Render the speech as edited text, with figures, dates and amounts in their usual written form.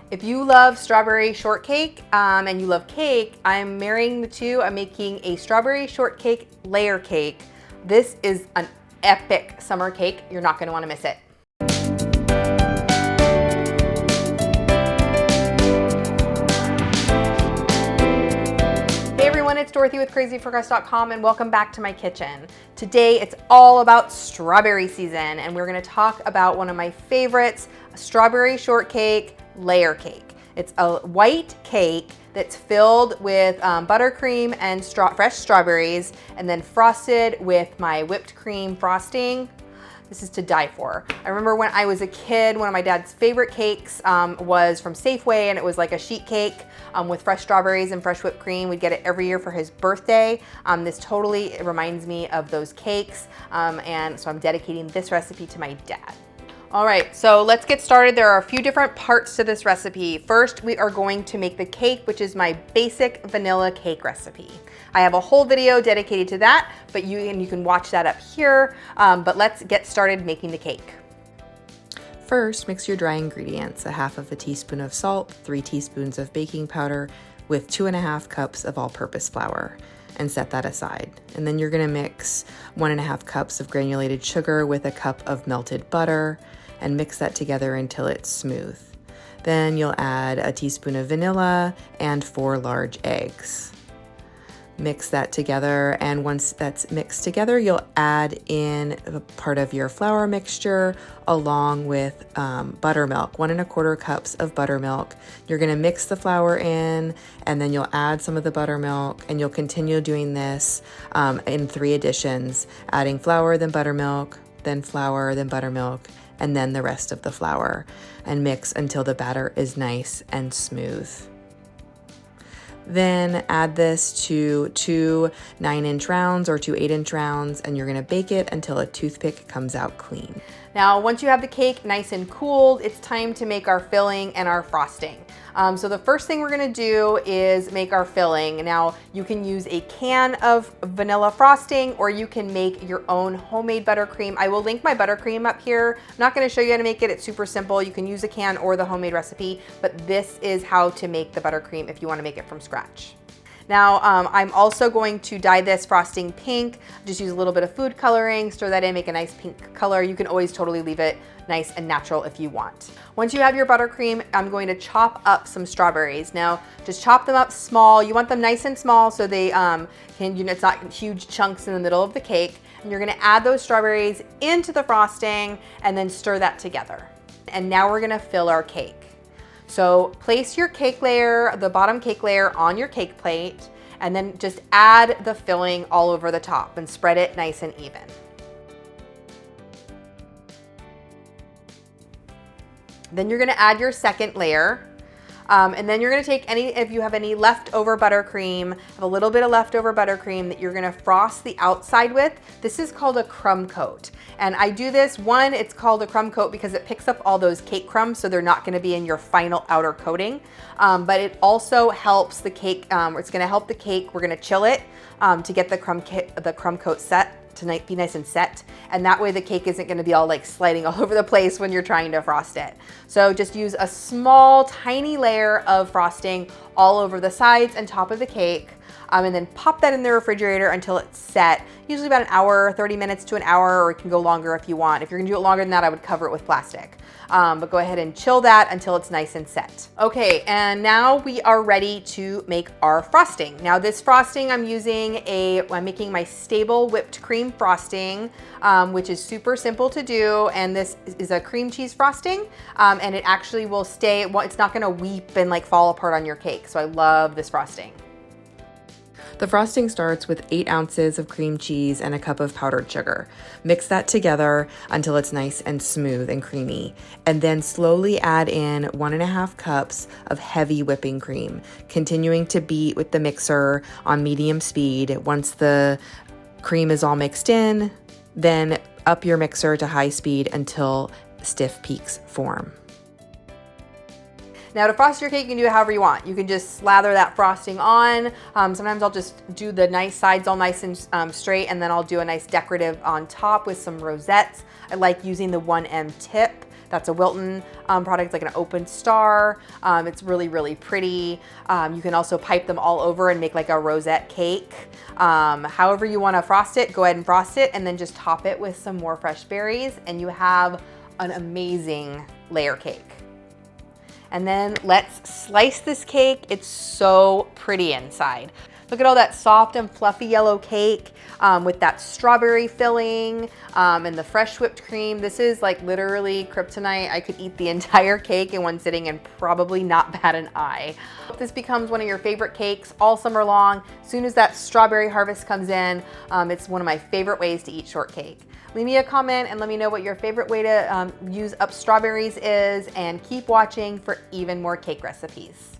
If you love strawberry shortcake and you love cake, I'm marrying the two. I'm making a strawberry shortcake layer cake. This is an epic summer cake. You're not going to want to miss it. Hey everyone, it's Dorothy with crazyforcrust.com and welcome back to my kitchen. Today it's all about strawberry season and we're going to talk about one of my favorites, a strawberry shortcake layer cake. It's a white cake that's filled with buttercream and fresh strawberries and then frosted with my whipped cream frosting. This is to die for. I remember when I was a kid, one of my dad's favorite cakes was from Safeway, and it was like a sheet cake with fresh strawberries and fresh whipped cream. We'd get it every year for his birthday. This totally reminds me of those cakes, and so I'm dedicating this recipe to my dad. All right, so let's get started. There are a few different parts to this recipe. First, we are going to make the cake, which is my basic vanilla cake recipe. I have a whole video dedicated to that, but you can watch that up here. But let's get started making the cake. First, mix your dry ingredients, a half of a teaspoon of salt, 3 teaspoons of baking powder with 2.5 cups of all-purpose flour, and set that aside. And then you're gonna mix 1.5 cups of granulated sugar with a cup of melted butter and mix that together until it's smooth. Then you'll add a teaspoon of vanilla and 4 large eggs. Mix that together, and once that's mixed together, you'll add in a part of your flour mixture along with buttermilk, 1.25 cups of buttermilk. You're gonna mix the flour in, and then you'll add some of the buttermilk, and you'll continue doing this in 3 additions, adding flour, then buttermilk, then flour, then buttermilk, and then the rest of the flour, and mix until the batter is nice and smooth. Then add this to 2 9-inch rounds or 2 8-inch rounds, and you're gonna bake it until a toothpick comes out clean. Now, once you have the cake nice and cooled, it's time to make our filling and our frosting. So the first thing we're gonna do is make our filling. Now, you can use a can of vanilla frosting, or you can make your own homemade buttercream. I will link my buttercream up here. I'm not gonna show you how to make it. It's super simple. You can use a can or the homemade recipe, but this is how to make the buttercream if you wanna make it from scratch. Now, I'm also going to dye this frosting pink. Just use a little bit of food coloring, stir that in, make a nice pink color. You can always totally leave it nice and natural if you want. Once you have your buttercream, I'm going to chop up some strawberries. Now, just chop them up small. You want them nice and small so they it's not huge chunks in the middle of the cake. And you're gonna add those strawberries into the frosting and then stir that together. And now we're gonna fill our cake. So place your cake layer, the bottom cake layer, on your cake plate, and then just add the filling all over the top and spread it nice and even. Then you're gonna add your second layer. And then you're gonna take if you have any leftover buttercream, have a little bit of leftover buttercream that you're gonna frost the outside with. This is called a crumb coat. And I do this, one, it's called a crumb coat because it picks up all those cake crumbs, so they're not gonna be in your final outer coating. But it also helps the cake, it's gonna help the cake, we're gonna chill it to get the crumb coat set, to be nice and set, and that way the cake isn't going to be all like sliding all over the place when you're trying to frost it. So just use a small tiny layer of frosting all over the sides and top of the cake, and then pop that in the refrigerator until it's set, usually about an hour, 30 minutes to an hour, or it can go longer if you want. If you're gonna do it longer than that, I would cover it with plastic. But go ahead and chill that until it's nice and set. Okay, and now we are ready to make our frosting. Now this frosting, I'm making my stable whipped cream frosting, which is super simple to do. And this is a cream cheese frosting, and it actually will stay, it's not gonna weep and like fall apart on your cake. So I love this frosting. The frosting starts with 8 ounces of cream cheese and a cup of powdered sugar. Mix that together until it's nice and smooth and creamy, and then slowly add in 1.5 cups of heavy whipping cream, continuing to beat with the mixer on medium speed. Once the cream is all mixed in, then up your mixer to high speed until stiff peaks form. Now to frost your cake, you can do it however you want. You can just slather that frosting on. Sometimes I'll just do the nice sides all nice and straight, and then I'll do a nice decorative on top with some rosettes. I like using the 1M tip That's a Wilton product, like an open star. It's really, really pretty. You can also pipe them all over and make like a rosette cake. However you want to frost it, go ahead and frost it and then just top it with some more fresh berries and you have an amazing layer cake. And then let's slice this cake. It's so pretty inside. Look at all that soft and fluffy yellow cake with that strawberry filling and the fresh whipped cream. This is like literally kryptonite. I could eat the entire cake in one sitting and probably not bat an eye. This becomes one of your favorite cakes all summer long. As soon as that strawberry harvest comes in, it's one of my favorite ways to eat shortcake. Leave me a comment and let me know what your favorite way to use up strawberries is, and keep watching for even more cake recipes.